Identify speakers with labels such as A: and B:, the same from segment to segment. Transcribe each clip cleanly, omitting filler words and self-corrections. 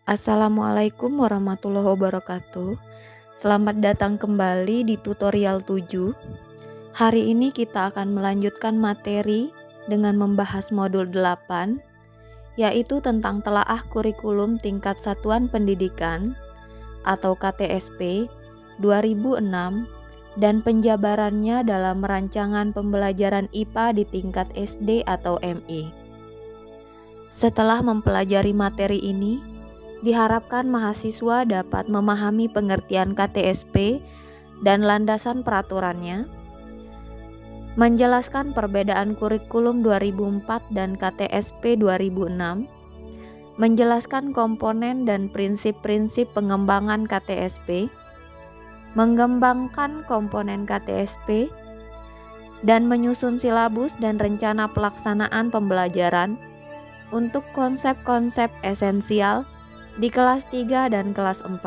A: Assalamualaikum warahmatullahi wabarakatuh. Selamat datang kembali di tutorial 7. Hari ini kita akan melanjutkan materi dengan membahas modul 8, yaitu tentang telaah kurikulum tingkat satuan pendidikan atau KTSP 2006 dan penjabarannya dalam rancangan pembelajaran IPA di tingkat SD atau MI. Setelah mempelajari materi ini, diharapkan mahasiswa dapat memahami pengertian KTSP dan landasan peraturannya, menjelaskan perbedaan kurikulum 2004 dan KTSP 2006, menjelaskan komponen dan prinsip-prinsip pengembangan KTSP, mengembangkan komponen KTSP, dan menyusun silabus dan rencana pelaksanaan pembelajaran untuk konsep-konsep esensial di kelas 3 dan kelas 4.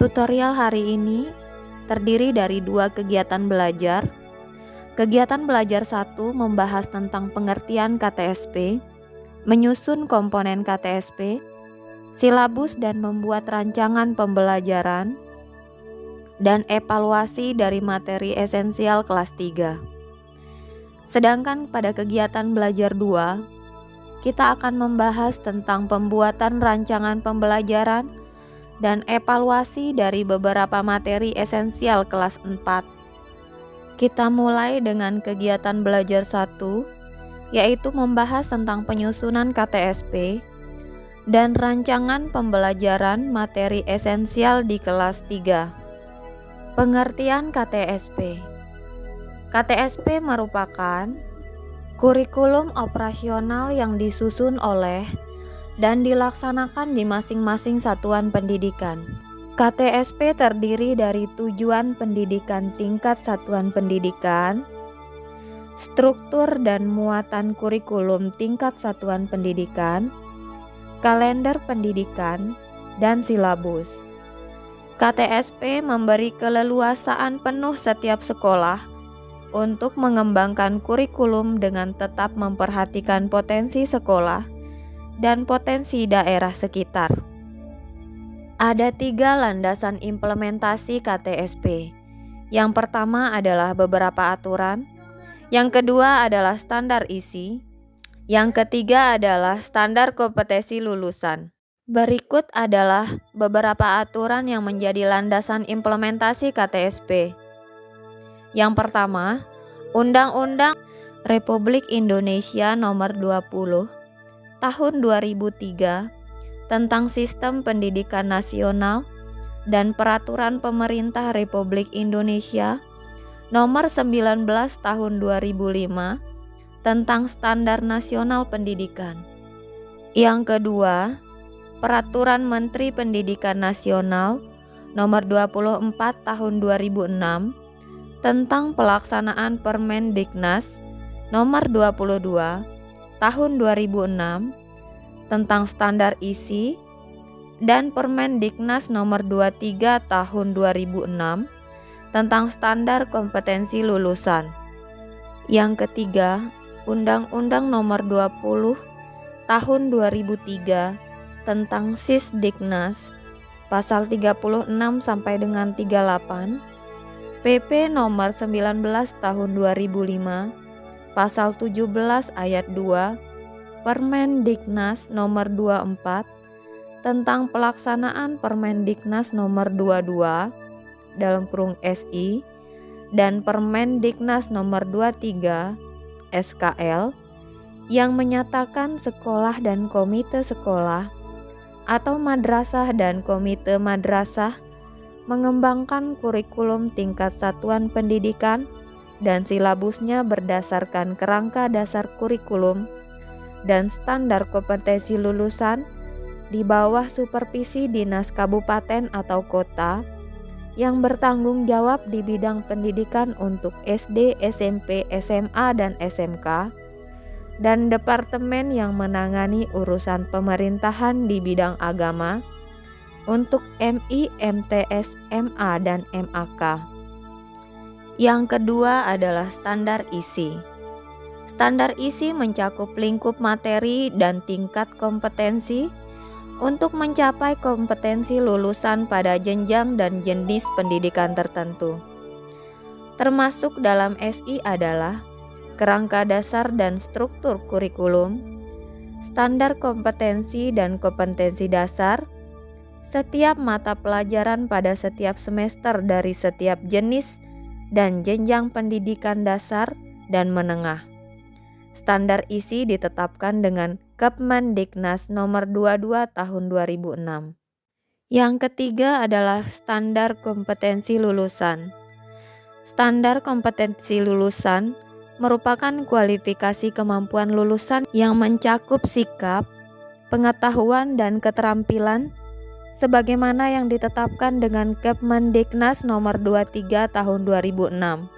A: Tutorial hari ini terdiri dari 2 kegiatan belajar. Kegiatan belajar 1 membahas tentang pengertian KTSP, menyusun komponen KTSP, silabus dan membuat rancangan pembelajaran, dan evaluasi dari materi esensial kelas 3. Sedangkan pada kegiatan belajar 2, kita akan membahas tentang pembuatan rancangan pembelajaran dan evaluasi dari beberapa materi esensial kelas 4. Kita mulai dengan kegiatan belajar 1, yaitu membahas tentang penyusunan KTSP dan rancangan pembelajaran materi esensial di kelas 3. Pengertian KTSP. KTSP merupakan kurikulum operasional yang disusun oleh dan dilaksanakan di masing-masing satuan pendidikan. KTSP terdiri dari tujuan pendidikan tingkat satuan pendidikan, struktur dan muatan kurikulum tingkat satuan pendidikan, kalender pendidikan, dan silabus. KTSP memberi keleluasaan penuh setiap sekolah untuk mengembangkan kurikulum dengan tetap memperhatikan potensi sekolah dan potensi daerah sekitar. Ada 3 landasan implementasi KTSP. Yang pertama adalah beberapa aturan, yang kedua adalah standar isi, yang ketiga adalah standar kompetensi lulusan. Berikut adalah beberapa aturan yang menjadi landasan implementasi KTSP. Yang pertama, Undang-Undang Republik Indonesia Nomor 20 Tahun 2003 tentang Sistem Pendidikan Nasional dan Peraturan Pemerintah Republik Indonesia Nomor 19 Tahun 2005 tentang Standar Nasional Pendidikan. Yang kedua, Peraturan Menteri Pendidikan Nasional Nomor 24 Tahun 2006 tentang pelaksanaan Permendiknas Nomor 22 Tahun 2006 tentang standar isi dan Permendiknas Nomor 23 Tahun 2006 tentang standar kompetensi lulusan. Yang ketiga, Undang-Undang Nomor 20 Tahun 2003 tentang Sisdiknas pasal 36 sampai dengan 38, PP nomor 19 tahun 2005, pasal 17 ayat 2, Permendiknas nomor 24 tentang pelaksanaan Permendiknas nomor 22 dalam kurung SI dan Permendiknas nomor 23 SKL yang menyatakan sekolah dan komite sekolah atau madrasah dan komite madrasah mengembangkan kurikulum tingkat satuan pendidikan dan silabusnya berdasarkan kerangka dasar kurikulum dan standar kompetensi lulusan di bawah supervisi dinas kabupaten atau kota yang bertanggung jawab di bidang pendidikan untuk SD, SMP, SMA, dan SMK, dan departemen yang menangani urusan pemerintahan di bidang agama untuk MI, MTS, MA, dan MAK. Yang kedua adalah standar isi. Standar isi mencakup lingkup materi dan tingkat kompetensi untuk mencapai kompetensi lulusan pada jenjang dan jenis pendidikan tertentu. Termasuk dalam SI adalah kerangka dasar dan struktur kurikulum, standar kompetensi dan kompetensi dasar, setiap mata pelajaran pada setiap semester dari setiap jenis dan jenjang pendidikan dasar dan menengah. Standar isi ditetapkan dengan Kepmendiknas nomor 22 tahun 2006. Yang ketiga adalah standar kompetensi lulusan. Standar kompetensi lulusan merupakan kualifikasi kemampuan lulusan yang mencakup sikap, pengetahuan, dan keterampilan sebagaimana yang ditetapkan dengan Kepmendiknas nomor 23 tahun 2006.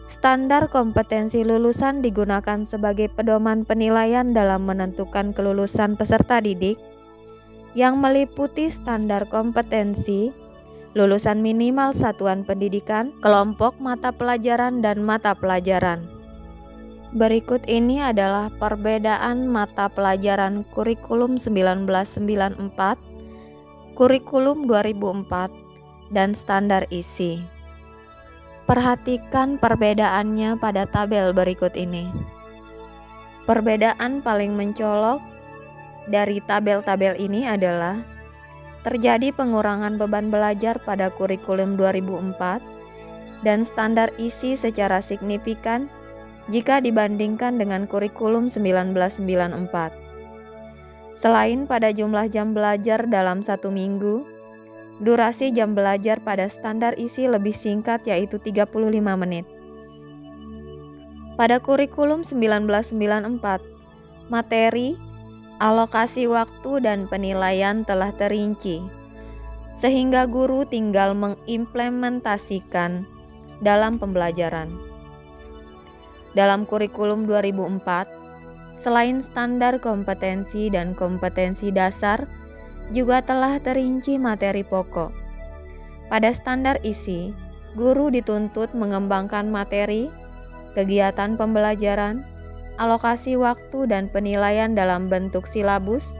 A: Standar kompetensi lulusan digunakan sebagai pedoman penilaian dalam menentukan kelulusan peserta didik yang meliputi standar kompetensi, lulusan minimal satuan pendidikan, kelompok mata pelajaran, dan mata pelajaran. Berikut ini adalah perbedaan mata pelajaran kurikulum 1994, kurikulum 2004, dan standar isi. Perhatikan perbedaannya pada tabel berikut ini. Perbedaan paling mencolok dari tabel-tabel ini adalah terjadi pengurangan beban belajar pada kurikulum 2004 dan standar isi secara signifikan jika dibandingkan dengan kurikulum 1994. Selain pada jumlah jam belajar dalam 1 minggu, durasi jam belajar pada standar isi lebih singkat yaitu 35 menit. Pada kurikulum 1994, materi, alokasi waktu, dan penilaian telah terinci, sehingga guru tinggal mengimplementasikan dalam pembelajaran. Dalam kurikulum 2004, selain standar kompetensi dan kompetensi dasar, juga telah terinci materi pokok. Pada standar isi, guru dituntut mengembangkan materi, kegiatan pembelajaran, alokasi waktu, dan penilaian dalam bentuk silabus,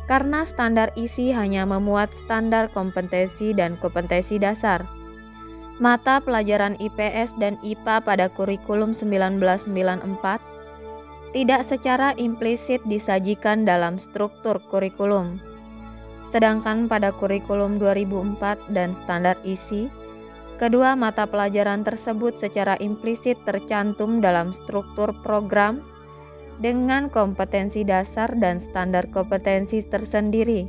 A: karena standar isi hanya memuat standar kompetensi dan kompetensi dasar. Mata pelajaran IPS dan IPA pada kurikulum 1994 tidak secara implisit disajikan dalam struktur kurikulum. Sedangkan pada kurikulum 2004 dan standar isi, kedua mata pelajaran tersebut secara implisit tercantum dalam struktur program dengan kompetensi dasar dan standar kompetensi tersendiri,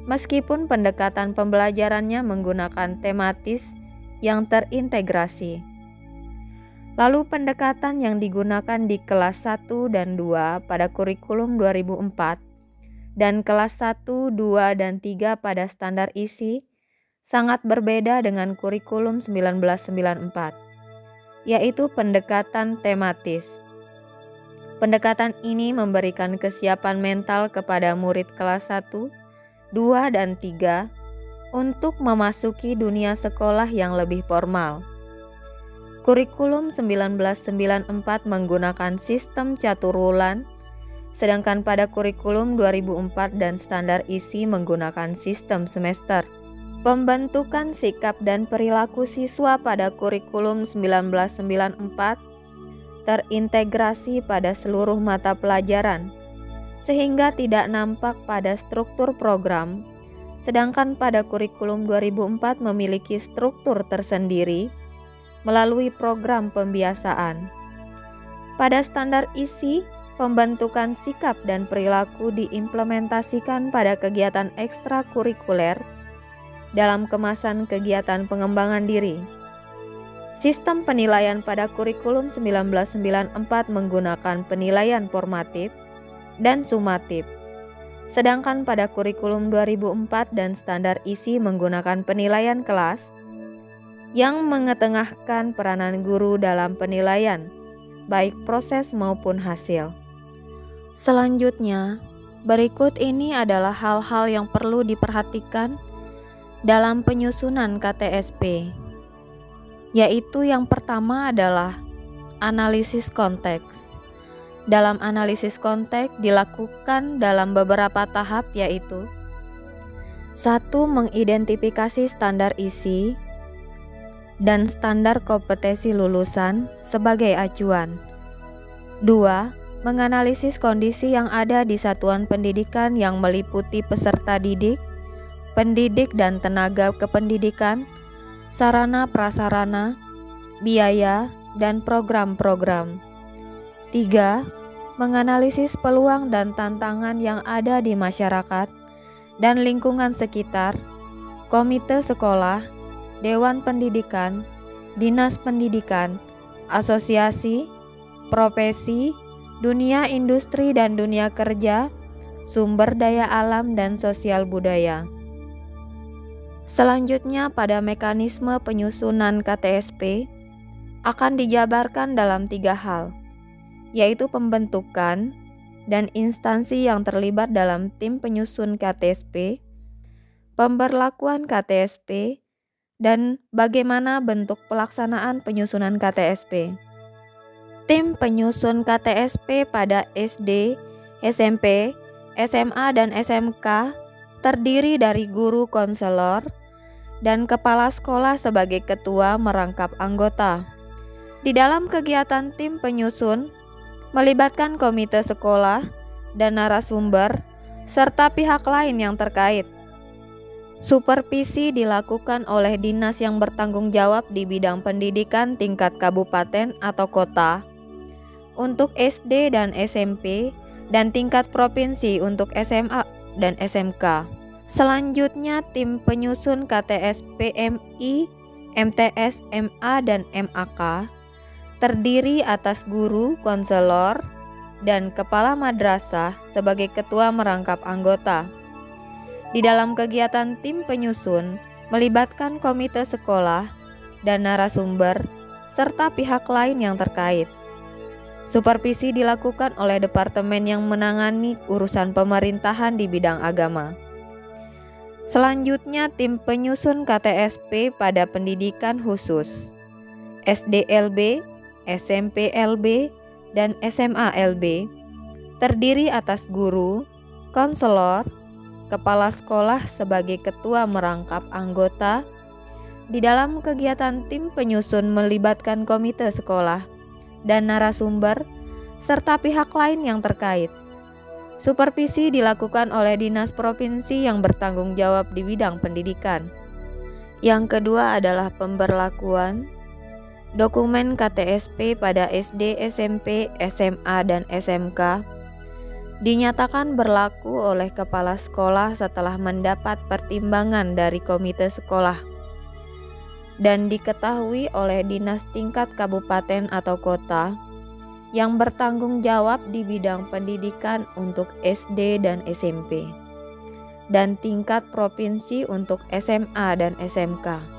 A: meskipun pendekatan pembelajarannya menggunakan tematis yang terintegrasi. Lalu pendekatan yang digunakan di kelas 1 dan 2 pada kurikulum 2004 dan kelas 1, 2, dan 3 pada standar isi sangat berbeda dengan kurikulum 1994, yaitu pendekatan tematis. Pendekatan ini memberikan kesiapan mental kepada murid kelas 1, 2, dan 3 untuk memasuki dunia sekolah yang lebih formal. Kurikulum 1994 menggunakan sistem caturwulan, sedangkan pada kurikulum 2004 dan standar isi menggunakan sistem semester. Pembentukan sikap dan perilaku siswa pada kurikulum 1994 terintegrasi pada seluruh mata pelajaran, sehingga tidak nampak pada struktur program, sedangkan pada kurikulum 2004 memiliki struktur tersendiri melalui program pembiasaan. Pada standar isi, pembentukan sikap dan perilaku diimplementasikan pada kegiatan ekstrakurikuler dalam kemasan kegiatan pengembangan diri. Sistem penilaian pada kurikulum 1994 menggunakan penilaian formatif dan sumatif, sedangkan pada kurikulum 2004 dan standar isi menggunakan penilaian kelas yang mengetengahkan peranan guru dalam penilaian, baik proses maupun hasil. Selanjutnya, berikut ini adalah hal-hal yang perlu diperhatikan dalam penyusunan KTSP, yaitu yang pertama adalah analisis konteks. Dalam analisis konteks dilakukan dalam beberapa tahap, yaitu: 1. Mengidentifikasi standar isi dan standar kompetensi lulusan sebagai acuan. 2. Menganalisis kondisi yang ada di satuan pendidikan yang meliputi peserta didik, pendidik dan tenaga kependidikan, sarana prasarana, biaya, dan program-program. 3. Menganalisis peluang dan tantangan yang ada di masyarakat dan lingkungan sekitar, komite sekolah, dewan pendidikan, dinas pendidikan, asosiasi, profesi, dunia industri dan dunia kerja, sumber daya alam dan sosial budaya. Selanjutnya, pada mekanisme penyusunan KTSP akan dijabarkan dalam 3 hal, yaitu pembentukan dan instansi yang terlibat dalam tim penyusun KTSP, pemberlakuan KTSP, dan bagaimana bentuk pelaksanaan penyusunan KTSP. Tim penyusun KTSP pada SD, SMP, SMA, dan SMK terdiri dari guru konselor dan kepala sekolah sebagai ketua merangkap anggota. Di dalam kegiatan tim penyusun, melibatkan komite sekolah dan narasumber, serta pihak lain yang terkait. Supervisi dilakukan oleh dinas yang bertanggung jawab di bidang pendidikan tingkat kabupaten atau kota untuk SD dan SMP, dan tingkat provinsi untuk SMA dan SMK. Selanjutnya, tim penyusun KTSP MI, MTS, MA, dan MAK terdiri atas guru, konselor, dan kepala madrasah sebagai ketua merangkap anggota. Di dalam kegiatan tim penyusun, melibatkan komite sekolah dan narasumber, serta pihak lain yang terkait. Supervisi dilakukan oleh departemen yang menangani urusan pemerintahan di bidang agama. Selanjutnya, tim penyusun KTSP pada pendidikan khusus, SDLB, SMPLB, dan SMALB, terdiri atas guru, konselor, kepala sekolah sebagai ketua merangkap anggota. Di dalam kegiatan tim penyusun melibatkan komite sekolah dan narasumber, serta pihak lain yang terkait. Supervisi dilakukan oleh dinas provinsi yang bertanggung jawab di bidang pendidikan. Yang kedua adalah pemberlakuan. Dokumen KTSP pada SD, SMP, SMA, dan SMK dinyatakan berlaku oleh kepala sekolah setelah mendapat pertimbangan dari komite sekolah dan diketahui oleh dinas tingkat kabupaten atau kota yang bertanggung jawab di bidang pendidikan untuk SD dan SMP, dan tingkat provinsi untuk SMA dan SMK.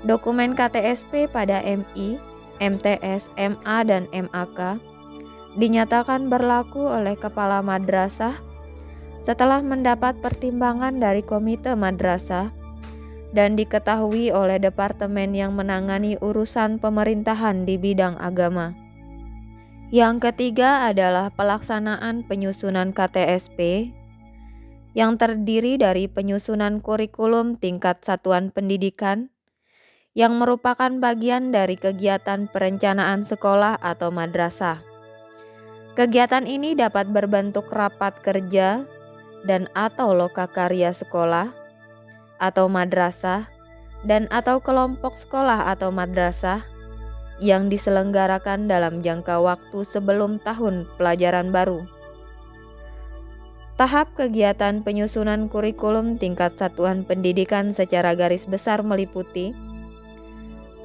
A: Dokumen KTSP pada MI, MTS, MA, dan MAK dinyatakan berlaku oleh kepala madrasah setelah mendapat pertimbangan dari komite madrasah dan diketahui oleh departemen yang menangani urusan pemerintahan di bidang agama. Yang ketiga adalah pelaksanaan penyusunan KTSP yang terdiri dari penyusunan kurikulum tingkat satuan pendidikan yang merupakan bagian dari kegiatan perencanaan sekolah atau madrasah. Kegiatan ini dapat berbentuk rapat kerja dan atau lokakarya sekolah atau madrasah dan atau kelompok sekolah atau madrasah yang diselenggarakan dalam jangka waktu sebelum tahun pelajaran baru. Tahap kegiatan penyusunan kurikulum tingkat satuan pendidikan secara garis besar meliputi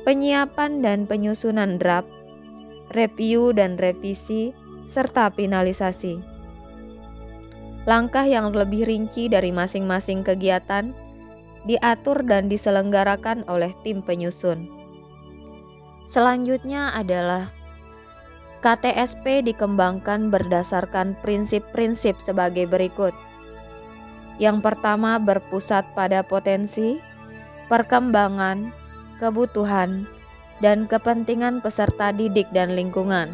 A: penyiapan dan penyusunan draft, review dan revisi, serta finalisasi. Langkah yang lebih rinci dari masing-masing kegiatan diatur dan diselenggarakan oleh tim penyusun. Selanjutnya adalah KTSP dikembangkan berdasarkan prinsip-prinsip sebagai berikut. Yang pertama, berpusat pada potensi, perkembangan, kebutuhan, dan kepentingan peserta didik dan lingkungan.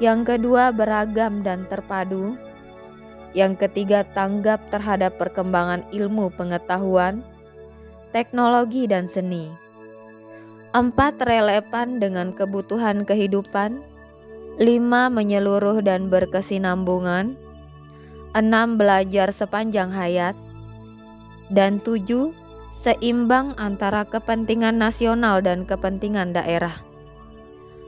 A: Yang kedua, beragam dan terpadu. Yang ketiga, tanggap terhadap perkembangan ilmu pengetahuan, teknologi, dan seni. 4, relevan dengan kebutuhan kehidupan. 5, menyeluruh dan berkesinambungan. 6, belajar sepanjang hayat. Dan 7, seimbang antara kepentingan nasional dan kepentingan daerah.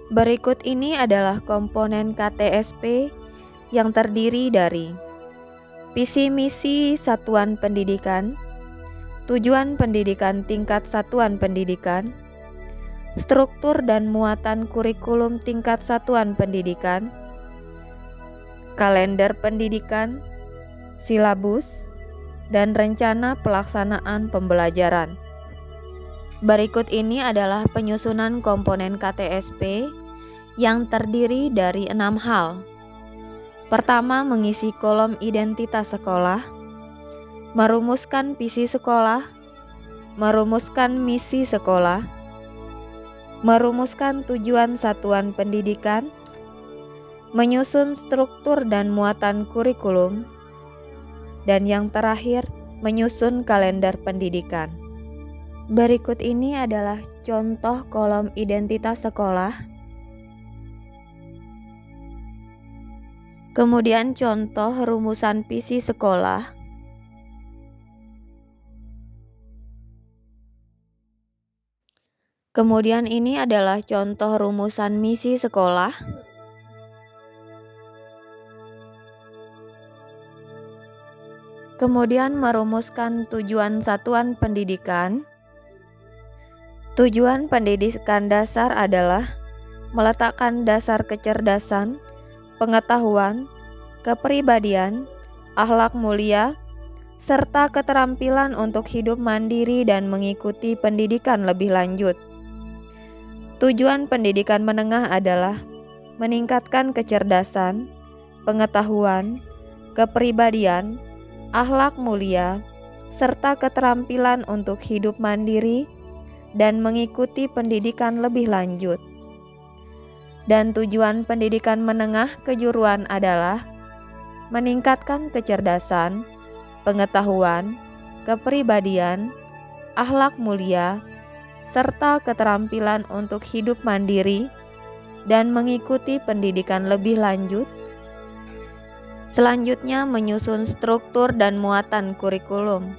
A: Berikut ini adalah komponen KTSP yang terdiri dari visi misi satuan pendidikan, tujuan pendidikan tingkat satuan pendidikan, struktur dan muatan kurikulum tingkat satuan pendidikan, kalender pendidikan, silabus, dan rencana pelaksanaan pembelajaran. Berikut ini adalah penyusunan komponen KTSP yang terdiri dari 6 hal. Pertama, mengisi kolom identitas sekolah, merumuskan visi sekolah, merumuskan misi sekolah, merumuskan tujuan satuan pendidikan, menyusun struktur dan muatan kurikulum, dan yang terakhir, menyusun kalender pendidikan. Berikut ini adalah contoh kolom identitas sekolah. Kemudian contoh rumusan visi sekolah. Kemudian ini adalah contoh rumusan misi sekolah. Kemudian merumuskan tujuan satuan pendidikan. Tujuan pendidikan dasar adalah meletakkan dasar kecerdasan, pengetahuan, kepribadian, akhlak mulia, serta keterampilan untuk hidup mandiri dan mengikuti pendidikan lebih lanjut. Tujuan pendidikan menengah adalah meningkatkan kecerdasan, pengetahuan, kepribadian, akhlak mulia, serta keterampilan untuk hidup mandiri dan mengikuti pendidikan lebih lanjut. Dan tujuan pendidikan menengah kejuruan adalah meningkatkan kecerdasan, pengetahuan, kepribadian, akhlak mulia, serta keterampilan untuk hidup mandiri dan mengikuti pendidikan lebih lanjut. Selanjutnya, menyusun struktur dan muatan kurikulum.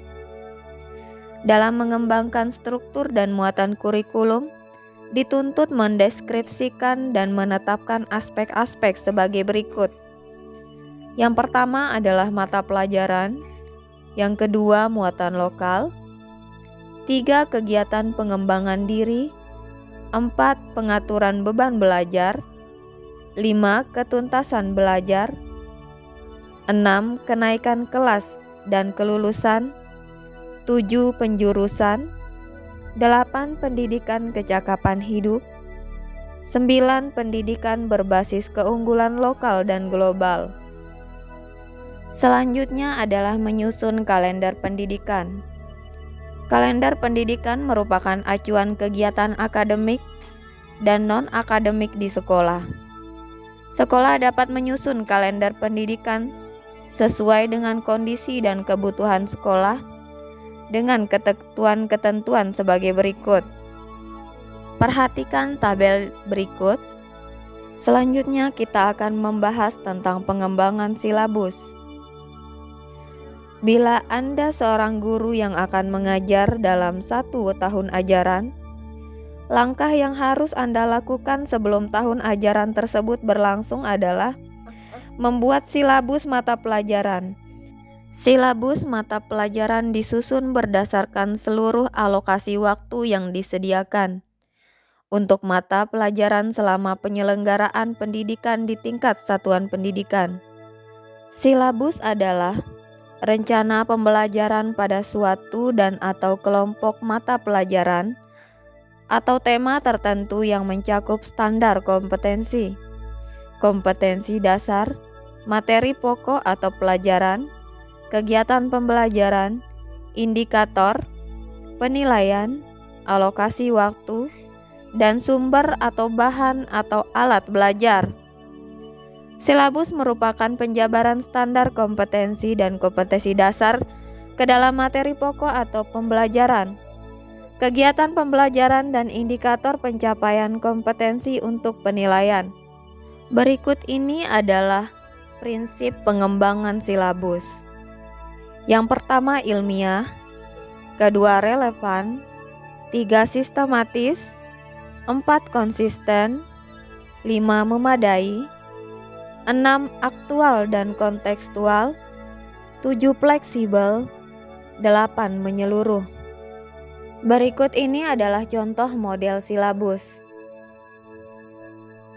A: Dalam mengembangkan struktur dan muatan kurikulum, dituntut mendeskripsikan dan menetapkan aspek-aspek sebagai berikut. Yang pertama adalah mata pelajaran, yang kedua muatan lokal, 3 kegiatan pengembangan diri, 4 pengaturan beban belajar, 5 ketuntasan belajar, 6 kenaikan kelas dan kelulusan, 7 penjurusan, 8 pendidikan kecakapan hidup, 9 pendidikan berbasis keunggulan lokal dan global. Selanjutnya adalah menyusun kalender pendidikan. Kalender pendidikan merupakan acuan kegiatan akademik dan non-akademik di sekolah. Sekolah dapat menyusun kalender pendidikan sesuai dengan kondisi dan kebutuhan sekolah dengan ketentuan-ketentuan sebagai berikut. Perhatikan tabel berikut. Selanjutnya kita akan membahas tentang pengembangan silabus. Bila Anda seorang guru yang akan mengajar dalam 1 tahun ajaran, langkah yang harus Anda lakukan sebelum tahun ajaran tersebut berlangsung adalah membuat silabus mata pelajaran. Silabus mata pelajaran disusun berdasarkan seluruh alokasi waktu yang disediakan untuk mata pelajaran selama penyelenggaraan pendidikan di tingkat satuan pendidikan. Silabus adalah rencana pembelajaran pada suatu dan atau kelompok mata pelajaran atau tema tertentu yang mencakup standar kompetensi, kompetensi dasar, materi pokok atau pelajaran, kegiatan pembelajaran, indikator, penilaian, alokasi waktu, dan sumber atau bahan atau alat belajar. Silabus merupakan penjabaran standar kompetensi dan kompetensi dasar ke dalam materi pokok atau pembelajaran, kegiatan pembelajaran dan indikator pencapaian kompetensi untuk penilaian. Berikut ini adalah prinsip pengembangan silabus. Yang pertama ilmiah, kedua relevan, 3 sistematis, 4 konsisten, 5 memadai, 6 aktual dan kontekstual, 7 fleksibel, 8 menyeluruh. Berikut ini adalah contoh model silabus.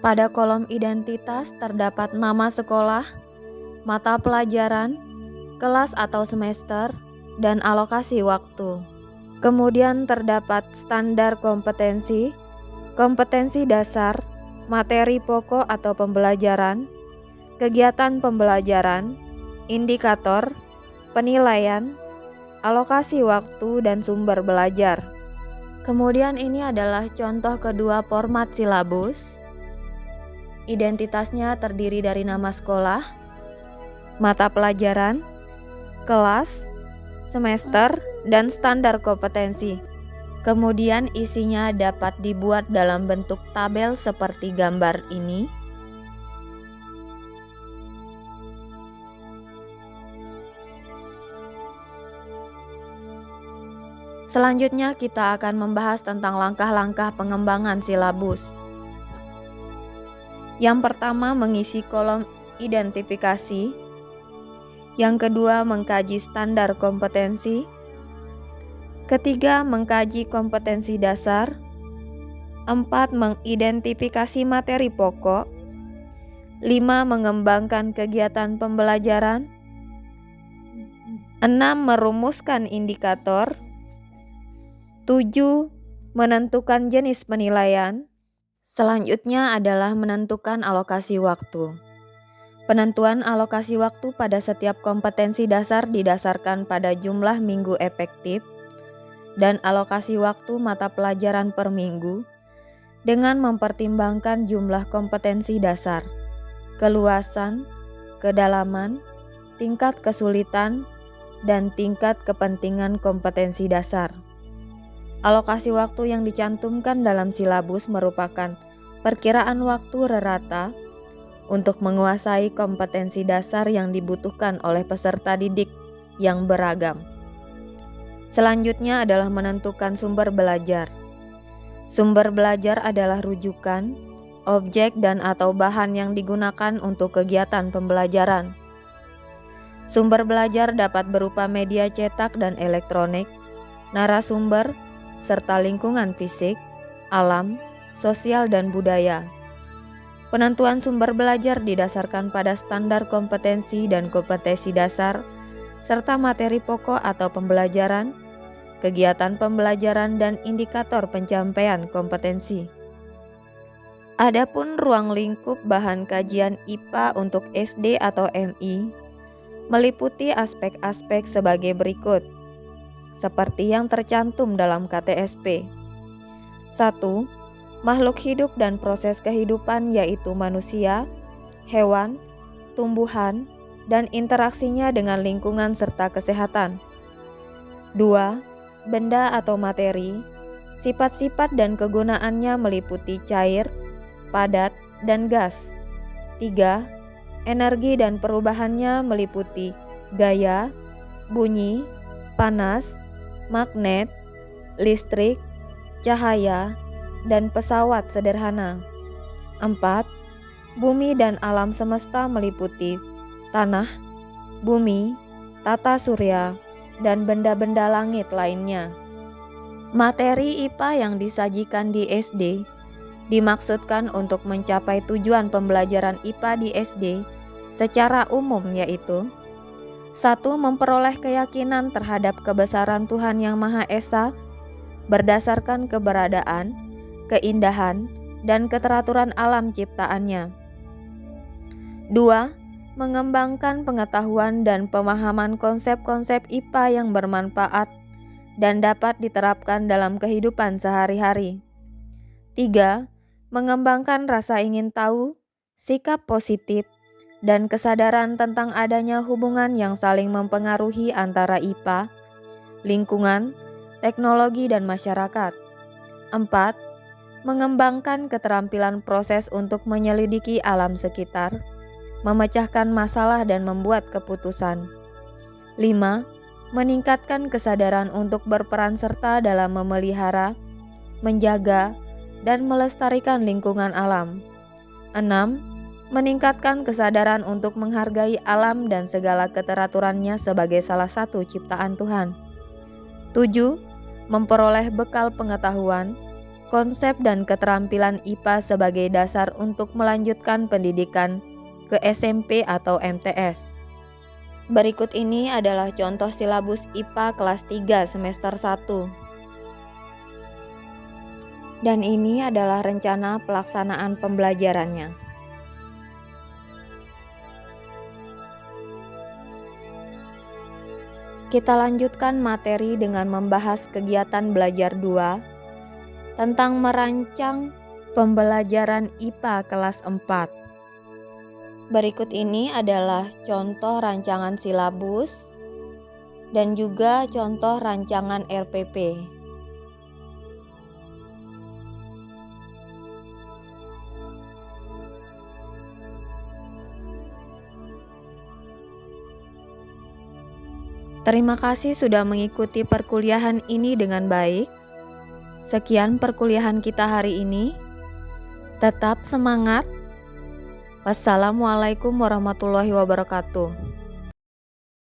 A: Pada kolom identitas terdapat nama sekolah, mata pelajaran, kelas atau semester, dan alokasi waktu. Kemudian terdapat standar kompetensi, kompetensi dasar, materi pokok atau pembelajaran, kegiatan pembelajaran, indikator, penilaian, alokasi waktu, dan sumber belajar. Kemudian ini adalah contoh kedua format silabus. Identitasnya terdiri dari nama sekolah, mata pelajaran, kelas, semester, dan standar kompetensi. Kemudian isinya dapat dibuat dalam bentuk tabel seperti gambar ini. Selanjutnya kita akan membahas tentang langkah-langkah pengembangan silabus. Yang pertama mengisi kolom identifikasi. Yang kedua mengkaji standar kompetensi. Ketiga mengkaji kompetensi dasar. 4 mengidentifikasi materi pokok. 5 mengembangkan kegiatan pembelajaran. 6 merumuskan indikator. 7 menentukan jenis penilaian. Selanjutnya adalah menentukan alokasi waktu. Penentuan alokasi waktu pada setiap kompetensi dasar didasarkan pada jumlah minggu efektif dan alokasi waktu mata pelajaran per minggu dengan mempertimbangkan jumlah kompetensi dasar, keluasan, kedalaman, tingkat kesulitan, dan tingkat kepentingan kompetensi dasar. Alokasi waktu yang dicantumkan dalam silabus merupakan perkiraan waktu rata untuk menguasai kompetensi dasar yang dibutuhkan oleh peserta didik yang beragam. Selanjutnya adalah menentukan sumber belajar. Sumber belajar adalah rujukan, objek dan/atau bahan yang digunakan untuk kegiatan pembelajaran. Sumber belajar dapat berupa media cetak dan elektronik, narasumber, serta lingkungan fisik, alam, sosial, dan budaya. Penentuan sumber belajar didasarkan pada standar kompetensi dan kompetensi dasar, serta materi pokok atau pembelajaran, kegiatan pembelajaran, dan indikator pencapaian kompetensi. Adapun ruang lingkup bahan kajian IPA untuk SD atau MI meliputi aspek-aspek sebagai berikut, seperti yang tercantum dalam KTSP. 1. Makhluk hidup dan proses kehidupan yaitu manusia, hewan, tumbuhan, dan interaksinya dengan lingkungan serta kesehatan. 2. Benda atau materi, sifat-sifat dan kegunaannya meliputi cair, padat, dan gas. 3. Energi dan perubahannya meliputi gaya, bunyi, panas, magnet, listrik, cahaya, dan pesawat sederhana. 4. Bumi dan alam semesta meliputi tanah, bumi, tata surya, dan benda-benda langit lainnya. Materi IPA yang disajikan di SD dimaksudkan untuk mencapai tujuan pembelajaran IPA di SD secara umum, yaitu 1. Memperoleh keyakinan terhadap kebesaran Tuhan Yang Maha Esa berdasarkan keberadaan, keindahan, dan keteraturan alam ciptaannya. 2. Mengembangkan pengetahuan dan pemahaman konsep-konsep IPA yang bermanfaat dan dapat diterapkan dalam kehidupan sehari-hari. 3. Mengembangkan rasa ingin tahu, sikap positif, dan kesadaran tentang adanya hubungan yang saling mempengaruhi antara IPA, lingkungan, teknologi, dan masyarakat. 4. Mengembangkan keterampilan proses untuk menyelidiki alam sekitar, memecahkan masalah dan membuat keputusan. 5. Meningkatkan kesadaran untuk berperan serta dalam memelihara, menjaga, dan melestarikan lingkungan alam. 6. Meningkatkan kesadaran untuk menghargai alam dan segala keteraturannya sebagai salah satu ciptaan Tuhan. 7. Memperoleh bekal pengetahuan, konsep dan keterampilan IPA sebagai dasar untuk melanjutkan pendidikan ke SMP atau MTS. Berikut ini adalah contoh silabus IPA kelas 3 semester 1. Dan ini adalah rencana pelaksanaan pembelajarannya. Kita lanjutkan materi dengan membahas kegiatan belajar 2 tentang merancang pembelajaran IPA kelas 4. Berikut ini adalah contoh rancangan silabus dan juga contoh rancangan RPP. Terima kasih sudah mengikuti perkuliahan ini dengan baik. Sekian perkuliahan kita hari ini. Tetap semangat. Wassalamualaikum warahmatullahi wabarakatuh.